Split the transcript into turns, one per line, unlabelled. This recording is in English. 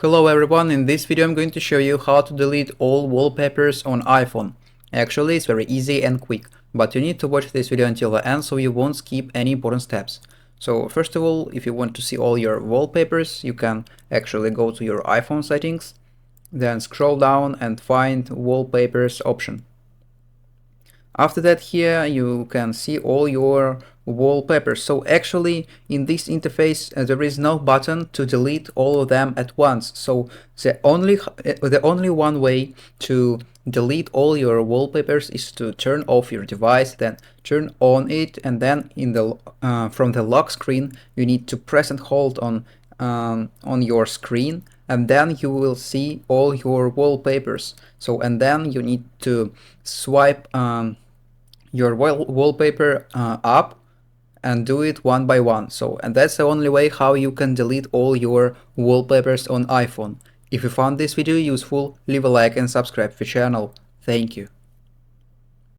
Hello everyone, in this video I'm going to show you how to delete all wallpapers on iPhone. Actually, it's very easy and quick, but you need to watch this video until the end so you won't skip any important steps. So first of all, if you want to see all your wallpapers, you can actually go to your iPhone settings, then scroll down and find wallpapers option. After that, here you can see all your wallpapers. So actually in this interface there is no button to delete all of them at once. So the only one way to delete all your wallpapers is to turn off your device, then turn on it, and then in the from the lock screen you need to press and hold on your screen, and then you will see all your wallpapers. So and then you need to swipe your wallpaper up and do it one by one. So, and that's the only way how you can delete all your wallpapers on iPhone. If you found this video useful, leave a like and subscribe to the channel. Thank you.